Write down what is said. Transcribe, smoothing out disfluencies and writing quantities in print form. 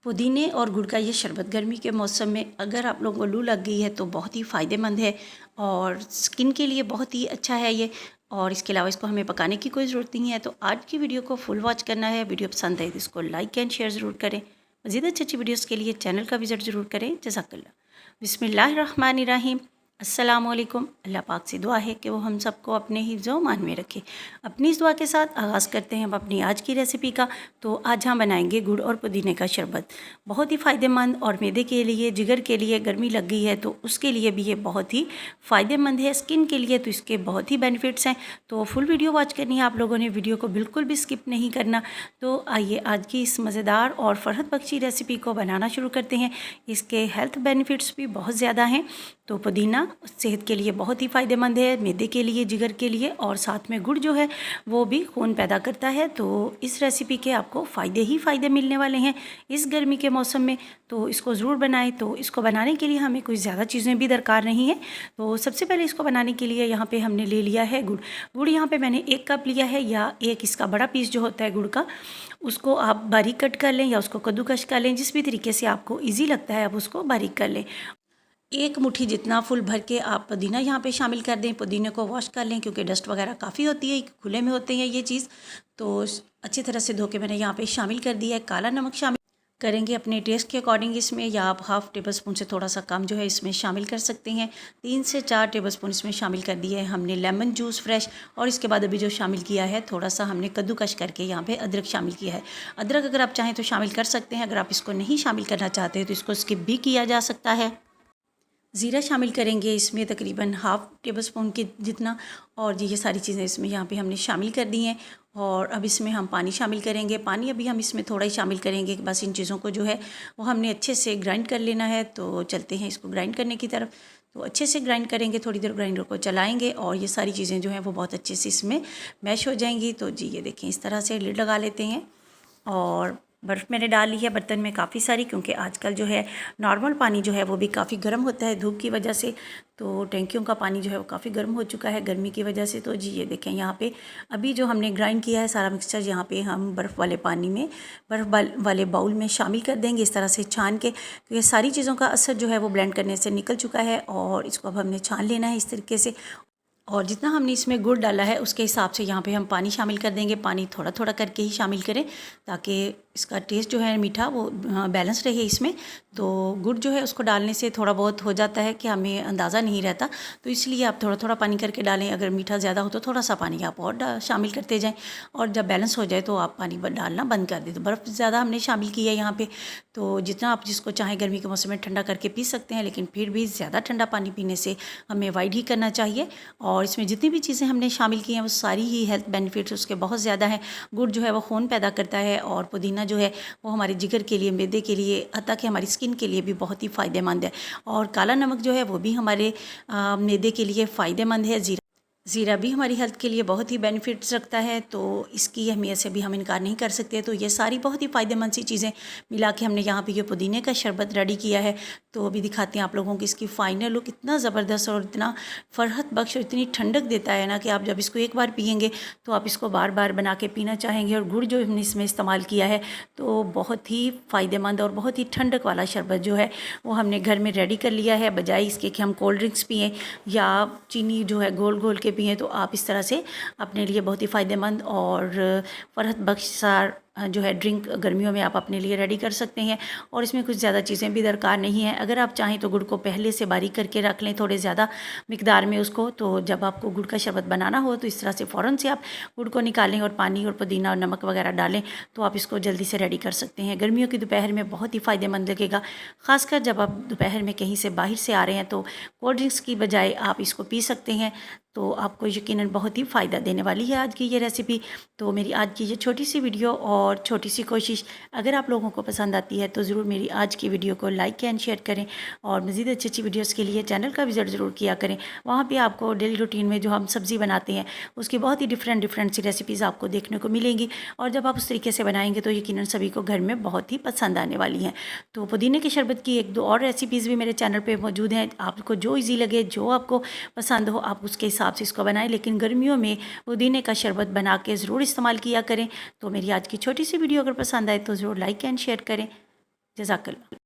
पुदीने और गुड़ का ये शरबत गर्मी के मौसम में अगर आप लोगों को लू लग गई है तो बहुत ही फ़ायदेमंद है और स्किन के लिए बहुत ही अच्छा है ये। और इसके अलावा इसको हमें पकाने की कोई ज़रूरत नहीं है। तो आज की वीडियो को फुल वॉच करना है। वीडियो पसंद आए तो इसको लाइक एंड शेयर ज़रूर करें। मज़ीद अच्छी अच्छी वीडियोज़ के लिए चैनल का विज़िट ज़रूर करें। जज़ाकल्लाह। बिस्मिल्लाहिर्रहमानिर्रहीम। अस्सलामुअलैकुम। अल्लाह पाक से दुआ है कि वो हम सबको अपने हिफ्ज़ व मान में रखे। अपनी इस दुआ के साथ आगाज़ करते हैं हम अपनी आज की रेसिपी का। तो आज हम बनाएंगे गुड़ और पुदीने का शरबत। बहुत ही फ़ायदेमंद और मैदे के लिए, जिगर के लिए, गर्मी लग गई है तो उसके लिए भी ये बहुत ही फ़ायदेमंद है। स्किन के लिए तो इसके बहुत ही बेनिफिट्स हैं। तो फुल वीडियो वॉच करनी है आप लोगों ने, वीडियो को बिल्कुल भी स्किप नहीं करना। तो आइए आज की इस मज़ेदार और फ़रहत बख्शी रेसिपी को बनाना शुरू करते हैं। इसके हेल्थ बेनिफिट्स भी बहुत ज़्यादा हैं। तो पुदीना सेहत के लिए बहुत ही फ़ायदेमंद है, मैदे के लिए, जिगर के लिए, और साथ में गुड़ जो है वो भी खून पैदा करता है। तो इस रेसिपी के आपको फ़ायदे ही फ़ायदे मिलने वाले हैं इस गर्मी के मौसम में। तो इसको ज़रूर बनाएं। तो इसको बनाने के लिए हमें कोई ज़्यादा चीज़ें भी दरकार नहीं है। तो सबसे पहले इसको बनाने के लिए यहाँ पे हमने ले लिया है गुड़। गुड़ यहाँ पे मैंने 1 कप लिया है, या एक इसका बड़ा पीस जो होता है गुड़ का, उसको आप बारीक कट कर लें या उसको कद्दूकश कर लें। जिस भी तरीके से आपको ईजी लगता है आप उसको बारीक कर लें। 1 मुट्ठी जितना फुल भर के आप पुदीना यहाँ पे शामिल कर दें। पुदीने को वॉश कर लें क्योंकि डस्ट वगैरह काफ़ी होती है, खुले में होते हैं ये चीज़। तो अच्छी तरह से धो के मैंने यहाँ पे शामिल कर दिया है। काला नमक शामिल करेंगे अपने टेस्ट के अकॉर्डिंग इसमें, या आप हाफ़ टेबल स्पून से थोड़ा सा कम जो है इसमें शामिल कर सकते हैं। 3 से 4 टेबल स्पून इसमें शामिल कर दिया है हमने लेमन जूस फ्रेश। और इसके बाद अभी जो शामिल किया है थोड़ा सा हमने कद्दूकश करके यहाँ पे अदरक शामिल किया है। अदरक अगर आप चाहें तो शामिल कर सकते हैं। अगर आप इसको नहीं शामिल करना चाहते हैं तो इसको स्किप भी किया जा सकता है। ज़ीरा शामिल करेंगे इसमें तकरीबन हाफ़ टेबल स्पून के जितना। और ये सारी चीज़ें इसमें यहाँ पे हमने शामिल कर दी हैं। और अब इसमें हम पानी शामिल करेंगे। पानी अभी हम इसमें थोड़ा ही शामिल करेंगे, बस इन चीज़ों को जो है वो हमने अच्छे से ग्राइंड कर लेना है। तो चलते हैं इसको ग्राइंड करने की तरफ। तो अच्छे से ग्राइंड करेंगे, थोड़ी देर ग्राइंडर को चलाएँगे और ये सारी चीज़ें जो हैं वो बहुत अच्छे से इसमें मैश हो जाएंगी। तो जी ये देखें, इस तरह से लिड लगा लेते हैं। और बर्फ़ मैंने डाल ली है बर्तन में काफ़ी सारी, क्योंकि आजकल जो है नॉर्मल पानी जो है वो भी काफ़ी गर्म होता है धूप की वजह से। तो टैंकियों का पानी जो है वो काफ़ी गर्म हो चुका है गर्मी की वजह से। तो जी ये देखें, यहाँ पे अभी जो हमने ग्राइंड किया है सारा मिक्सचर यहाँ पे हम बर्फ़ वाले पानी में, वाले बाउल में शामिल कर देंगे इस तरह से छान के, क्योंकि सारी चीज़ों का असर जो है वो ब्लेंड करने से निकल चुका है। और इसको अब हमने छान लेना है इस तरीके से। और जितना हमने इसमें गुड़ डाला है उसके हिसाब से यहाँ पे हम पानी शामिल कर देंगे। पानी थोड़ा थोड़ा करके ही शामिल करें ताकि इसका टेस्ट जो है मीठा वो बैलेंस रहे इसमें। तो गुड़ जो है उसको डालने से थोड़ा बहुत हो जाता है कि हमें अंदाज़ा नहीं रहता, तो इसलिए आप थोड़ा थोड़ा पानी करके डालें। अगर मीठा ज़्यादा हो तो थोड़ा सा पानी आप और शामिल करते जाएँ, और जब बैलेंस हो जाए तो आप पानी डालना बंद कर दें। तो बर्फ़ ज़्यादा हमने शामिल की है यहाँ पर। तो जितना आप जिसको चाहें गर्मी के मौसम में ठंडा करके पी सकते हैं, लेकिन फिर भी ज़्यादा ठंडा पानी पीने से हमें अवॉइड ही करना चाहिए। और इसमें जितनी भी चीज़ें हमने शामिल की हैं वो सारी ही हेल्थ बेनिफिट्स उसके बहुत ज़्यादा हैं। गुड़ जो है वो खून पैदा करता है, और पुदीना जो है वो हमारे जिगर के लिए, मैदे के लिए, हत्ता कि हमारी स्किन के लिए भी बहुत ही फ़ायदेमंद है। और काला नमक जो है वो भी हमारे मैदे के लिए फ़ायदेमंद है। ज़ीरा भी हमारी हेल्थ के लिए बहुत ही बेनिफिट्स रखता है, तो इसकी अहमियत से भी हम इनकार नहीं कर सकते। तो ये सारी बहुत ही फ़ायदेमंद सी चीज़ें मिला के हमने यहाँ पे ये पुदीने का शरबत रेडी किया है। तो अभी दिखाते हैं आप लोगों को इसकी फ़ाइनल लुक। इतना ज़बरदस्त और इतना फ़रहत बख्श और इतनी ठंडक देता है ना कि आप जब इसको एक बार पियेंगे तो आप इसको बार बार बना के पीना चाहेंगे। और गुड़ जो हमने इसमें इस्तेमाल किया है तो बहुत ही फ़ायदेमंद और बहुत ही ठंडक वाला शरबत जो है वो हमने घर में रेडी कर लिया है। बजाय इसके कि हम कोल्ड ड्रिंक्स पिएँ या चीनी जो है घोल घोल के पिएँ, तो आप इस तरह से अपने लिए बहुत ही फ़ायदेमंद और फ़रहत बख्शसार जो है ड्रिंक गर्मियों में आप अपने लिए रेडी कर सकते हैं। और इसमें कुछ ज़्यादा चीज़ें भी दरकार नहीं है। अगर आप चाहें तो गुड़ को पहले से बारीक करके रख लें थोड़े ज़्यादा मिकदार में उसको, तो जब आपको गुड़ का शरबत बनाना हो तो इस तरह से फ़ौरन से आप गुड़ को निकालें और पानी और पुदीना और नमक वगैरह डालें, तो आप इसको जल्दी से रेडी कर सकते हैं। गर्मियों की दोपहर में बहुत ही फ़ायदेमंद लगेगा, ख़ासकर जब आप दोपहर में कहीं से बाहर से आ रहे हैं तो कोल्ड ड्रिंक्स की बजाय आप इसको पी सकते हैं। तो आपको यकीनन बहुत ही फ़ायदा देने वाली है आज की ये रेसिपी। तो मेरी आज की ये छोटी सी वीडियो और छोटी सी कोशिश अगर आप लोगों को पसंद आती है तो ज़रूर मेरी आज की वीडियो को लाइक एंड शेयर करें। और मज़ीद अच्छी अच्छी वीडियोज़ के लिए चैनल का विज़िट ज़रूर किया करें। वहाँ पे आपको डेली रूटीन में जो हम सब्ज़ी बनाते हैं उसकी बहुत ही डिफरेंट सी रेसिपीज़ आपको देखने को मिलेंगी। और जब आप उस तरीके से बनाएंगे तो यकीनन सभी को घर में बहुत ही पसंद आने वाली हैं। तो पुदीने के शरबत की 1-2 और रेसिपीज़ भी मेरे चैनल पर मौजूद हैं। आपको जो ईजी लगे, जो आपको पसंद हो, आप उसके हिसाब से इसको बनाएं। लेकिन गर्मियों में पुदीने का शरबत बना के ज़रूर इस्तेमाल किया करें। तो मेरी आज की छोटी सी वीडियो अगर पसंद आए तो ज़रूर लाइक एंड शेयर करें। जज़ाकल्लाह।